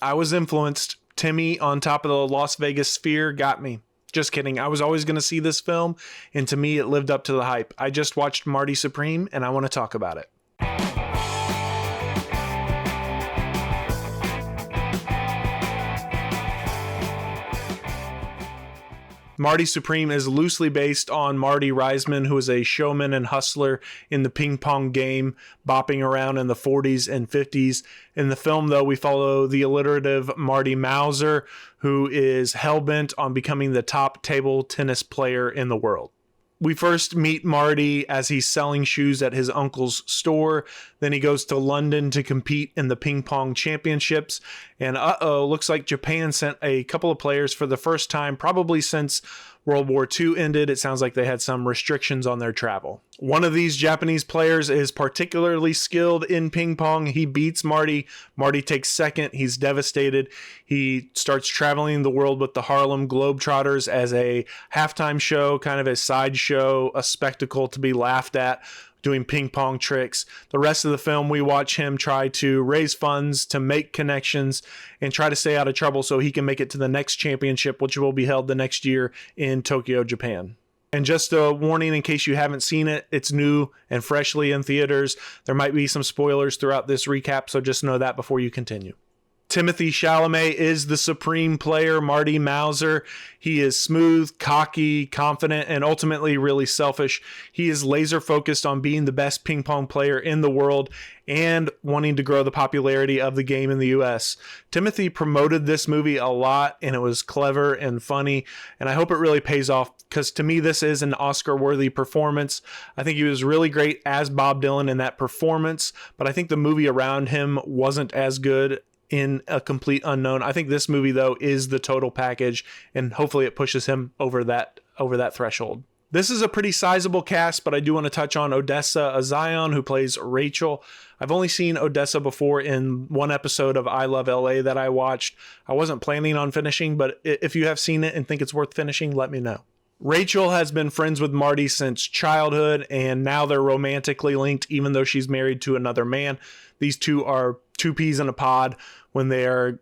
I was influenced. Timmy on top of the Las Vegas Sphere got me. Just kidding. I was always going to see this film, and to me, it lived up to the hype. I just watched Marty Supreme, and I want to talk about it. Marty Supreme is loosely based on Marty Reisman, who is a showman and hustler in the ping pong game, bopping around in the 40s and 50s. In the film, though, we follow the alliterative Marty Mauser, who is hell-bent on becoming the top table tennis player in the world. We first meet Marty as he's selling shoes at his uncle's store. Then he goes to London to compete in the ping pong championships. And looks like Japan sent a couple of players for the first time, probably since World War II ended. It sounds like they had some restrictions on their travel. One of these Japanese players is particularly skilled in ping pong. He beats Marty. Marty takes second. He's devastated. He starts traveling the world with the Harlem Globetrotters as a halftime show, kind of a sideshow, a spectacle to be laughed at, doing ping pong tricks. The rest of the film, we watch him try to raise funds, to make connections, and try to stay out of trouble so he can make it to the next championship, which will be held the next year in Tokyo, Japan. And just a warning in case you haven't seen it, it's new and freshly in theaters. There might be some spoilers throughout this recap, so just know that before you continue. Timothée Chalamet is the supreme player, Marty Mauser. He is smooth, cocky, confident, and ultimately really selfish. He is laser focused on being the best ping pong player in the world and wanting to grow the popularity of the game in the US. Timothée promoted this movie a lot, and it was clever and funny, and I hope it really pays off because to me this is an Oscar-worthy performance. I think he was really great as Bob Dylan in that performance, but I think the movie around him wasn't as good in A Complete Unknown. I think this movie, though, is the total package, and hopefully it pushes him over that threshold. This is a pretty sizable cast, but I do want to touch on Odessa A'Zion, who plays Rachel. I've only seen Odessa before in one episode of I Love LA that I watched. I wasn't planning on finishing, but if you have seen it and think it's worth finishing, let me know. Rachel has been friends with Marty since childhood, and now they're romantically linked, even though she's married to another man. These two are two peas in a pod when they are,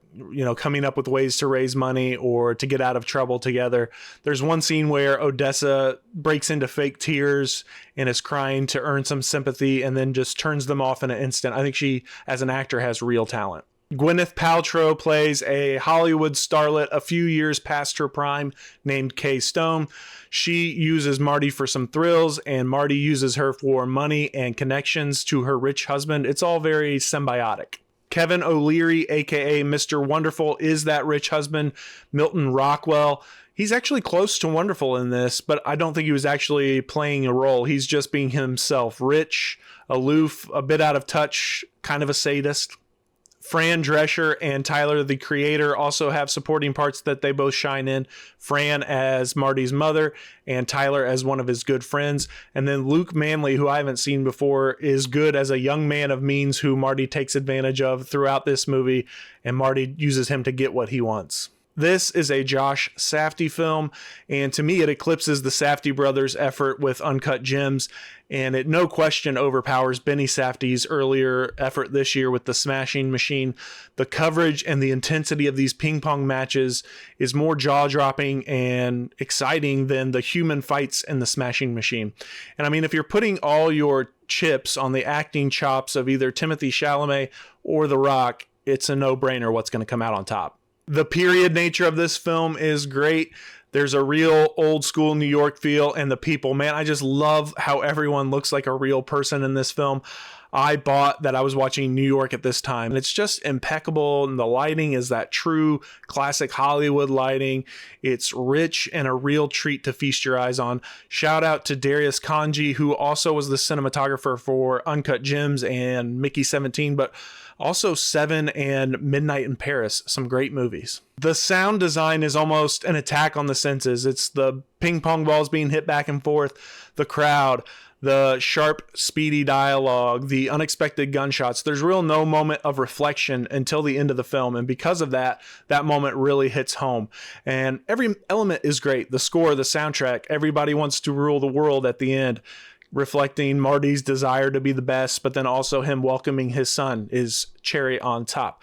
coming up with ways to raise money or to get out of trouble together. There's one scene where Odessa breaks into fake tears and is crying to earn some sympathy and then just turns them off in an instant. I think she, as an actor, has real talent. Gwenyth Paltrow plays a Hollywood starlet a few years past her prime named Kay Stone. She uses Marty for some thrills, and Marty uses her for money and connections to her rich husband. It's all very symbiotic. Kevin O'Leary, a.k.a. Mr. Wonderful, is that rich husband. Milton Rockwell, he's actually close to wonderful in this, but I don't think he was actually playing a role. He's just being himself. Rich, aloof, a bit out of touch, kind of a sadist. Fran Drescher and Tyler, the creator, also have supporting parts that they both shine in. Fran as Marty's mother and Tyler as one of his good friends. And then Luke Manley, who I haven't seen before, is good as a young man of means who Marty takes advantage of throughout this movie, and Marty uses him to get what he wants. This is a Josh Safdie film, and to me it eclipses the Safdie brothers' effort with Uncut Gems, and it no question overpowers Benny Safdie's earlier effort this year with The Smashing Machine. The coverage and the intensity of these ping pong matches is more jaw-dropping and exciting than the human fights in The Smashing Machine. And I mean, if you're putting all your chips on the acting chops of either Timothée Chalamet or The Rock, it's a no-brainer what's going to come out on top. The period nature of this film is great. There's a real old school New York feel, and the people, man, I just love how everyone looks like a real person in this film. I bought that I was watching New York at this time, and it's just impeccable, and the lighting is that true classic Hollywood lighting. It's rich and a real treat to feast your eyes on. Shout out to Darius Kanji, who also was the cinematographer for Uncut Gems and Mickey 17, but also Seven and Midnight in Paris, some great movies. The sound design is almost an attack on the senses. It's the ping pong balls being hit back and forth, the crowd, the sharp, speedy dialogue, the unexpected gunshots. There's real no moment of reflection until the end of the film, and because of that, that moment really hits home. And every element is great. The score, the soundtrack, everybody wants to rule the world at the end. reflecting Marty's desire to be the best, but then also him welcoming his son is cherry on top.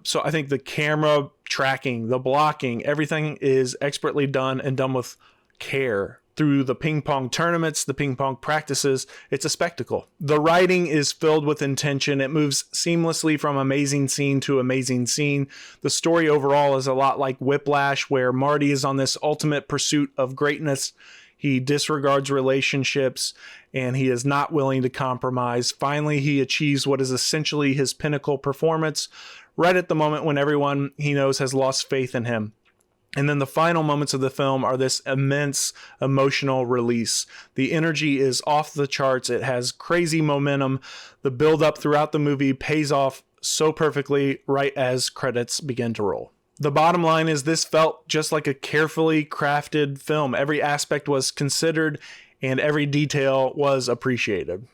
So I think the camera tracking, the blocking, everything is expertly done and done with care. Through the ping pong tournaments, the ping pong practices, it's a spectacle. The writing is filled with intention. It moves seamlessly from amazing scene to amazing scene. The story overall is a lot like Whiplash, where Marty is on this ultimate pursuit of greatness. He disregards relationships and he is not willing to compromise. Finally, he achieves what is essentially his pinnacle performance right at the moment when everyone he knows has lost faith in him. And then the final moments of the film are this immense emotional release. The energy is off the charts. It has crazy momentum. The build-up throughout the movie pays off so perfectly right as credits begin to roll. The bottom line is this felt just like a carefully crafted film. Every aspect was considered and every detail was appreciated.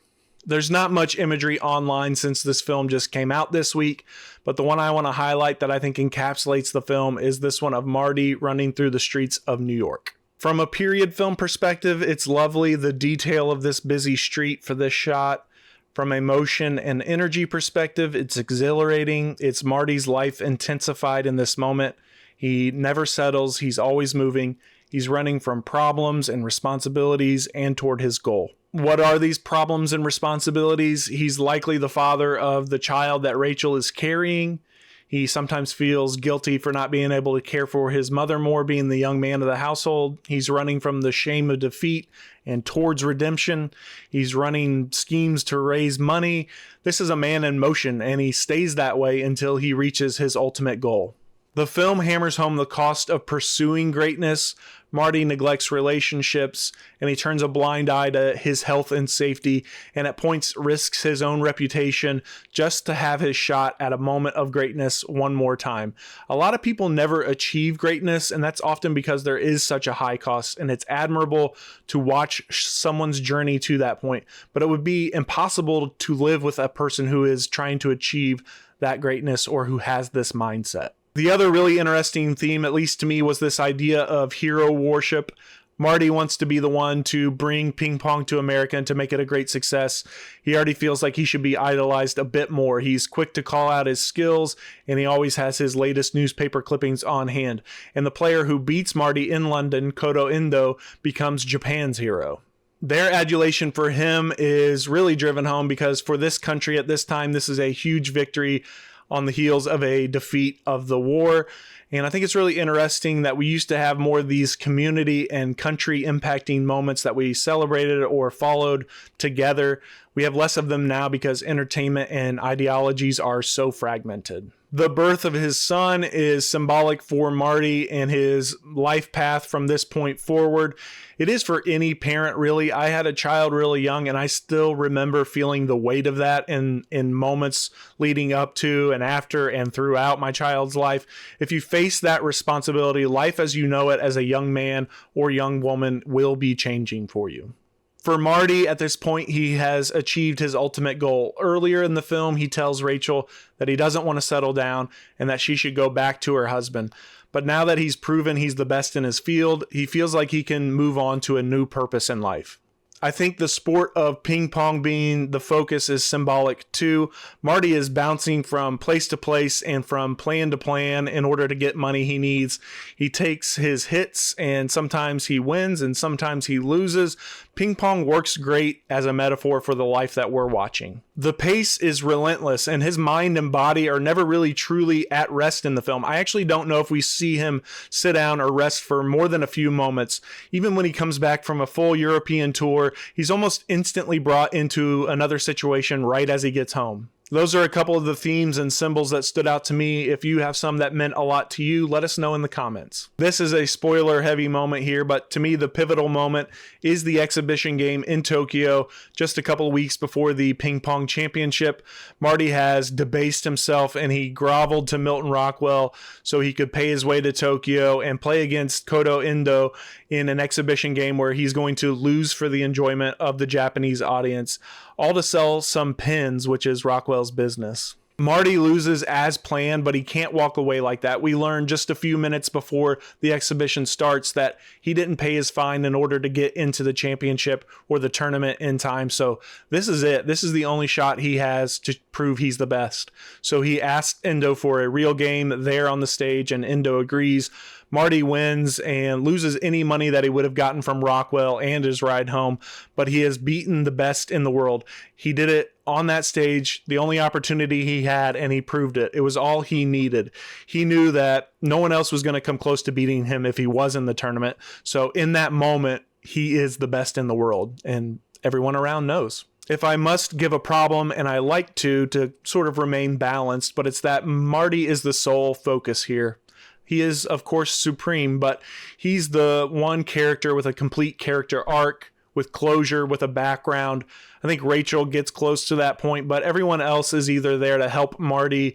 There's not much imagery online since this film just came out this week, but the one I want to highlight that I think encapsulates the film is this one of Marty running through the streets of New York. From a period film perspective, it's lovely, the detail of this busy street for this shot. From a motion and energy perspective, it's exhilarating. It's Marty's life intensified in this moment. He never settles. He's always moving. He's running from problems and responsibilities and toward his goal. What are these problems and responsibilities? He's likely the father of the child that Rachel is carrying. He sometimes feels guilty for not being able to care for his mother more, being the young man of the household. He's running from the shame of defeat and towards redemption. He's running schemes to raise money. This is a man in motion, and he stays that way until he reaches his ultimate goal. The film hammers home the cost of pursuing greatness. Marty neglects relationships, and he turns a blind eye to his health and safety, and at points risks his own reputation just to have his shot at a moment of greatness one more time. A lot of people never achieve greatness, and that's often because there is such a high cost, and it's admirable to watch someone's journey to that point. But it would be impossible to live with a person who is trying to achieve that greatness or who has this mindset. The other really interesting theme, at least to me, was this idea of hero worship. Marty wants to be the one to bring ping pong to America and to make it a great success. He already feels like he should be idolized a bit more. He's quick to call out his skills, and he always has his latest newspaper clippings on hand. And the player who beats Marty in London, Koto Endo, becomes Japan's hero. Their adulation for him is really driven home because for this country at this time, this is a huge victory on the heels of a defeat of the war. And I think it's really interesting that we used to have more of these community and country impacting moments that we celebrated or followed together. We have less of them now because entertainment and ideologies are so fragmented. The birth of his son is symbolic for Marty and his life path from this point forward. It is for any parent, really. I had a child really young, and I still remember feeling the weight of that in moments leading up to and after and throughout my child's life. If you face that responsibility, life as you know it as a young man or young woman will be changing for you. For Marty, at this point, he has achieved his ultimate goal. Earlier in the film, he tells Rachel that he doesn't want to settle down and that she should go back to her husband. But now that he's proven he's the best in his field, he feels like he can move on to a new purpose in life. I think the sport of ping pong being the focus is symbolic too. Marty is bouncing from place to place and from plan to plan in order to get money he needs. He takes his hits and sometimes he wins and sometimes he loses. Ping pong works great as a metaphor for the life that we're watching. The pace is relentless and his mind and body are never really truly at rest in the film. I actually don't know if we see him sit down or rest for more than a few moments. Even when he comes back from a full European tour, he's almost instantly brought into another situation right as he gets home. Those are a couple of the themes and symbols that stood out to me. If you have some that meant a lot to you, let us know in the comments. This is a spoiler-heavy moment here, but to me, the pivotal moment is the exhibition game in Tokyo just a couple of weeks before the ping pong championship. Marty has debased himself and he groveled to Milton Rockwell so he could pay his way to Tokyo and play against Koto Endo in an exhibition game where he's going to lose for the enjoyment of the Japanese audience, all to sell some pins, which is Rockwell's business. Marty loses as planned, but he can't walk away like that. We learn just a few minutes before the exhibition starts that he didn't pay his fine in order to get into the championship or the tournament in time. So this is it. This is the only shot he has to prove he's the best. So he asked Endo for a real game there on the stage, and Endo agrees. Marty wins and loses any money that he would have gotten from Rockwell and his ride home, but he has beaten the best in the world. He did it on that stage, the only opportunity he had, and he proved it. It was all he needed. He knew that no one else was going to come close to beating him if he was in the tournament. So in that moment, he is the best in the world, and everyone around knows. If I must give a problem, and I like to sort of remain balanced, but it's that Marty is the sole focus here. He is, of course, supreme, but he's the one character with a complete character arc, with closure, with a background. I think Rachel gets close to that point, but everyone else is either there to help Marty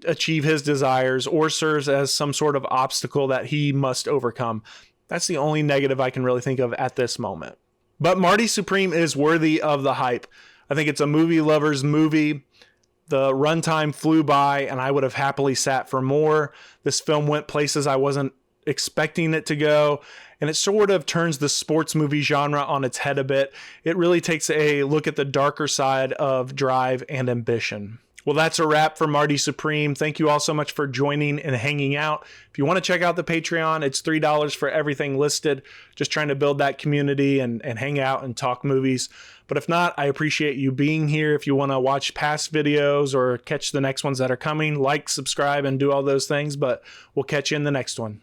achieve his desires or serves as some sort of obstacle that he must overcome. That's the only negative I can really think of at this moment. But Marty Supreme is worthy of the hype. I think it's a movie lover's movie. The runtime flew by, and I would have happily sat for more. This film went places I wasn't expecting it to go, and it sort of turns the sports movie genre on its head a bit. It really takes a look at the darker side of drive and ambition. Well, that's a wrap for Marty Supreme. Thank you all so much for joining and hanging out. If you want to check out the Patreon, it's $3 for everything listed. Just trying to build that community and hang out and talk movies. But if not, I appreciate you being here. If you want to watch past videos or catch the next ones that are coming, like, subscribe, and do all those things. But we'll catch you in the next one.